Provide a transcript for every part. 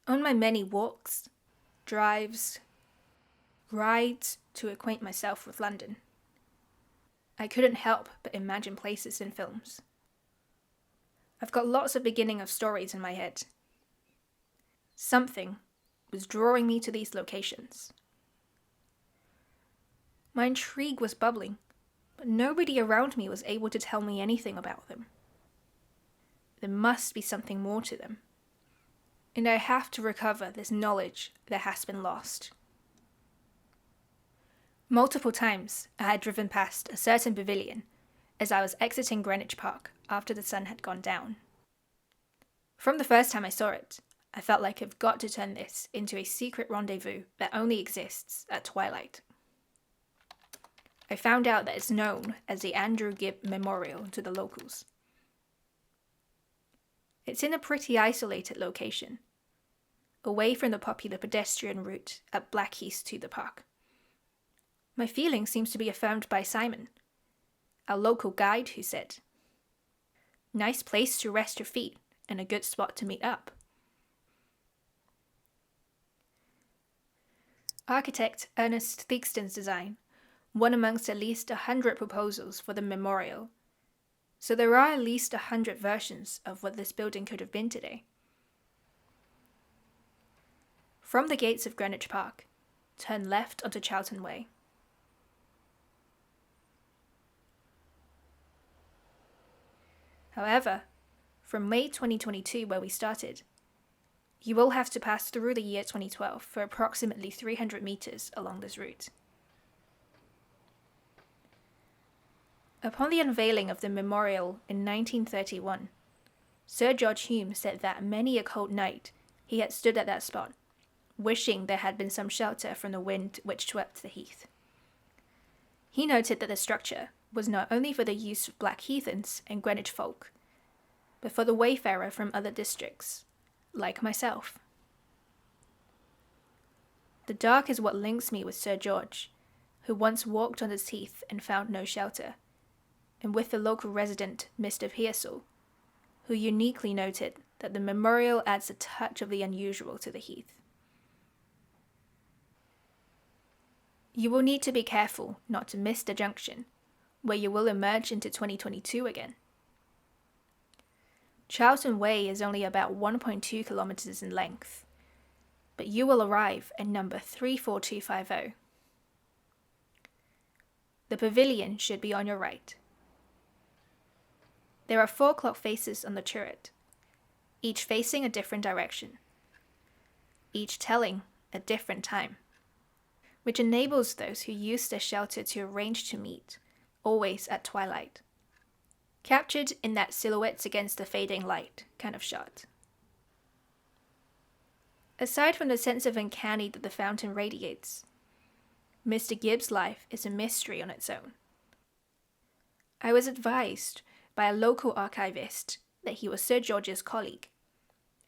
On my many walks, drives, rides to acquaint myself with London, I couldn't help but imagine places in films. I've got lots of beginning of stories in my head. Something was drawing me to these locations. My intrigue was bubbling, but nobody around me was able to tell me anything about them. There must be something more to them, and I have to recover this knowledge that has been lost. Multiple times I had driven past a certain pavilion as I was exiting Greenwich Park after the sun had gone down. From the first time I saw it, I felt like I've got to turn this into a secret rendezvous that only exists at twilight. I found out that it's known as the Andrew Gibb Memorial to the locals. It's in a pretty isolated location, away from the popular pedestrian route at Blackheath to the park. My feeling seems to be affirmed by Simon, our local guide, who said, "Nice place to rest your feet and a good spot to meet up." Architect Ernest Theakston's design won amongst at least 100 proposals for the memorial, so there are at least 100 versions of what this building could have been today. From the gates of Greenwich Park, turn left onto Charlton Way. However, from May 2022, where we started, you will have to pass through the year 2012 for approximately 300 meters along this route. Upon the unveiling of the memorial in 1931, Sir George Hume said that many a cold night he had stood at that spot, wishing there had been some shelter from the wind which swept the heath. He noted that the structure was not only for the use of black heathens and Greenwich folk, but for the wayfarer from other districts, like myself. The dark is what links me with Sir George, who once walked on this heath and found no shelter, and with the local resident, Mr. Pearsall, who uniquely noted that the memorial adds a touch of the unusual to the heath. You will need to be careful not to miss the junction, where you will emerge into 2022 again. Charlton Way is only about 1.2 kilometers in length, but you will arrive at number 34250. The pavilion should be on your right. There are 4 clock faces on the turret, each facing a different direction, each telling a different time, which enables those who use their shelter to arrange to meet, always at twilight, captured in that silhouettes against the fading light kind of shot. Aside from the sense of uncanny that the fountain radiates, Mr. Gibb's life is a mystery on its own. I was advised by a local archivist that he was Sir George's colleague,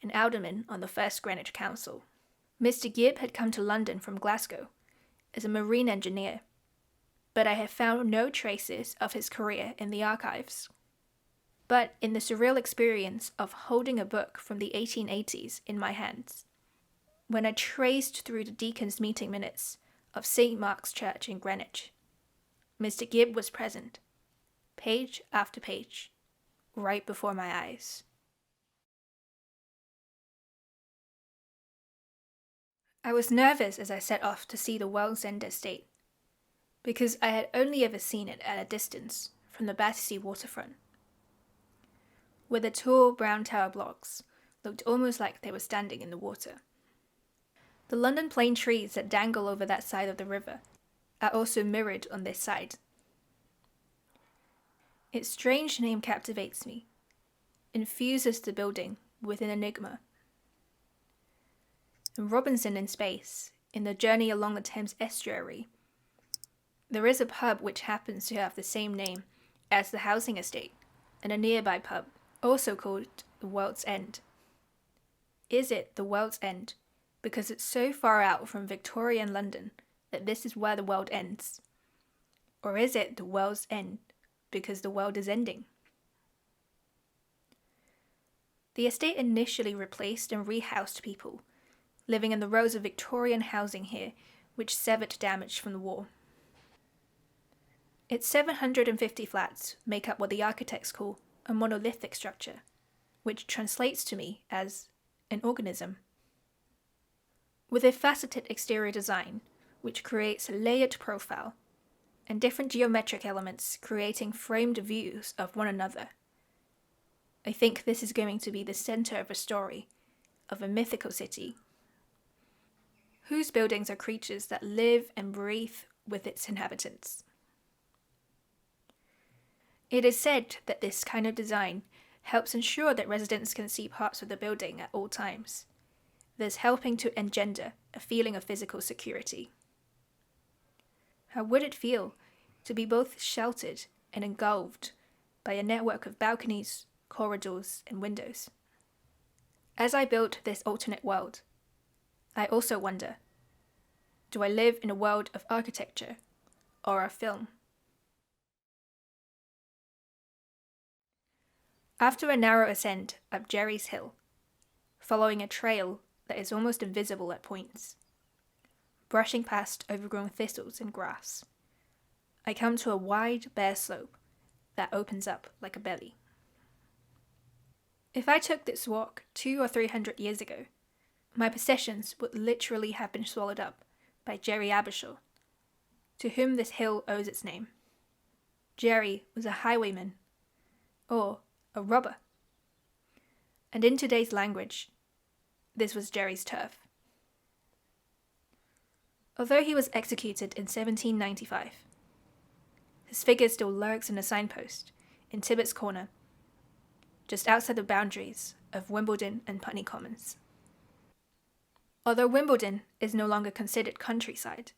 an alderman on the first Greenwich Council. Mr. Gibb had come to London from Glasgow as a marine engineer, but I have found no traces of his career in the archives. But in the surreal experience of holding a book from the 1880s in my hands, when I traced through the deacon's meeting minutes of St. Mark's Church in Greenwich, Mr. Gibb was present, page after page, right before my eyes. I was nervous as I set off to see the World's End estate, because I had only ever seen it at a distance from the Battersea waterfront, where the tall brown tower blocks looked almost like they were standing in the water. The London plane trees that dangle over that side of the river are also mirrored on this side. Its strange name captivates me, infuses the building with an enigma. In Robinson in Space, in the journey along the Thames estuary, there is a pub which happens to have the same name as the housing estate, and a nearby pub, also called the World's End. Is it the World's End because it's so far out from Victorian London that this is where the world ends? Or is it the World's End because the world is ending? The estate initially replaced and rehoused people living in the rows of Victorian housing here, which severed damage from the war. Its 750 flats make up what the architects call a monolithic structure, which translates to me as an organism. With a faceted exterior design, which creates a layered profile, and different geometric elements creating framed views of one another, I think this is going to be the center of a story, of a mythical city, whose buildings are creatures that live and breathe with its inhabitants. It is said that this kind of design helps ensure that residents can see parts of the building at all times, thus helping to engender a feeling of physical security. How would it feel to be both sheltered and engulfed by a network of balconies, corridors, and windows? As I built this alternate world, I also wonder, do I live in a world of architecture or a film? After a narrow ascent up Jerry's Hill, following a trail that is almost invisible at points, brushing past overgrown thistles and grass, I come to a wide, bare slope that opens up like a belly. If I took this walk 200 or 300 years ago, my possessions would literally have been swallowed up by Jerry Abershaw, to whom this hill owes its name. Jerry was a highwayman, or a robber. And in today's language, this was Jerry's turf. Although he was executed in 1795, his figure still lurks in a signpost in Tibbitt's Corner, just outside the boundaries of Wimbledon and Putney Commons. Although Wimbledon is no longer considered countryside,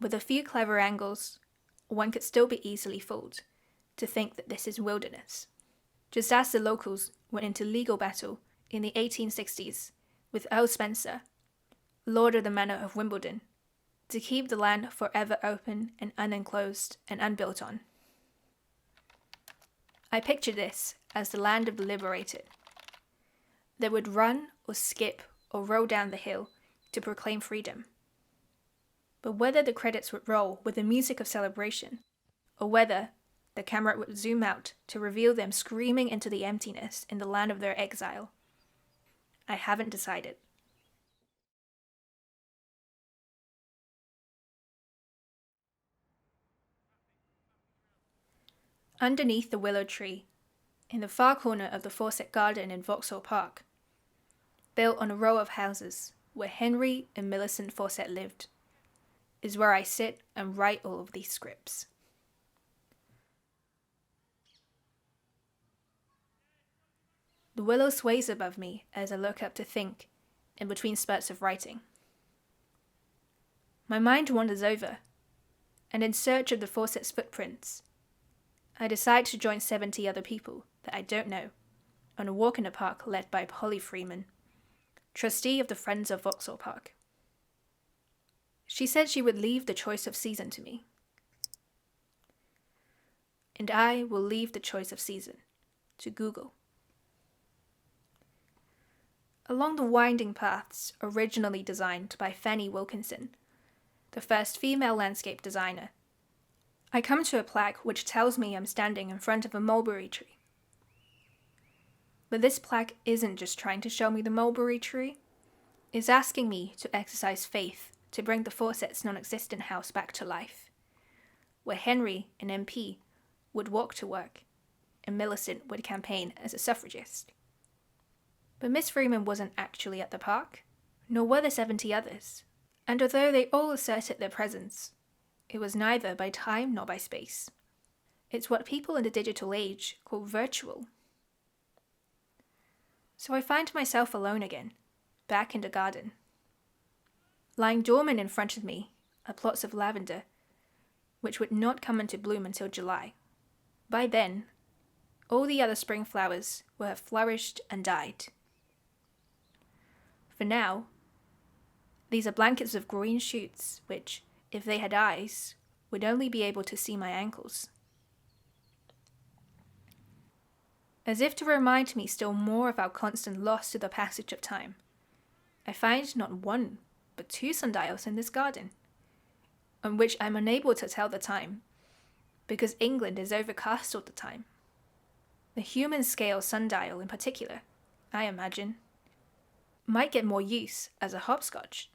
with a few clever angles, one could still be easily fooled to think that this is wilderness. Just as the locals went into legal battle in the 1860s with Earl Spencer, Lord of the Manor of Wimbledon, to keep the land forever open and unenclosed and unbuilt on. I picture this as the land of the liberated. They would run or skip or roll down the hill to proclaim freedom. But whether the credits would roll with the music of celebration, or whether the camera would zoom out to reveal them screaming into the emptiness in the land of their exile, I haven't decided. Underneath the willow tree, in the far corner of the Fawcett Garden in Vauxhall Park, built on a row of houses where Henry and Millicent Fawcett lived, is where I sit and write all of these scripts. The willow sways above me as I look up to think, in between spurts of writing. My mind wanders over, and in search of the Fawcett's footprints, I decide to join 70 other people that I don't know on a walk in the park led by Polly Freeman, trustee of the Friends of Vauxhall Park. She said she would leave the choice of season to me. And I will leave the choice of season to Google. Along the winding paths originally designed by Fanny Wilkinson, the first female landscape designer, I come to a plaque which tells me I'm standing in front of a mulberry tree. But this plaque isn't just trying to show me the mulberry tree. It's asking me to exercise faith to bring the Fawcett's non-existent house back to life, where Henry, an MP, would walk to work, and Millicent would campaign as a suffragist. But Miss Freeman wasn't actually at the park, nor were the 70 others, and although they all asserted their presence, it was neither by time nor by space. It's what people in the digital age call virtual. So I find myself alone again, back in the garden. Lying dormant in front of me are plots of lavender, which would not come into bloom until July. By then, all the other spring flowers will have flourished and died. For now, these are blankets of green shoots which, if they had eyes, would only be able to see my ankles. As if to remind me still more of our constant loss to the passage of time, I find not one, but 2 sundials in this garden, on which I'm unable to tell the time, because England is overcast all the time. The human scale sundial in particular, I imagine, might get more use as a hopscotch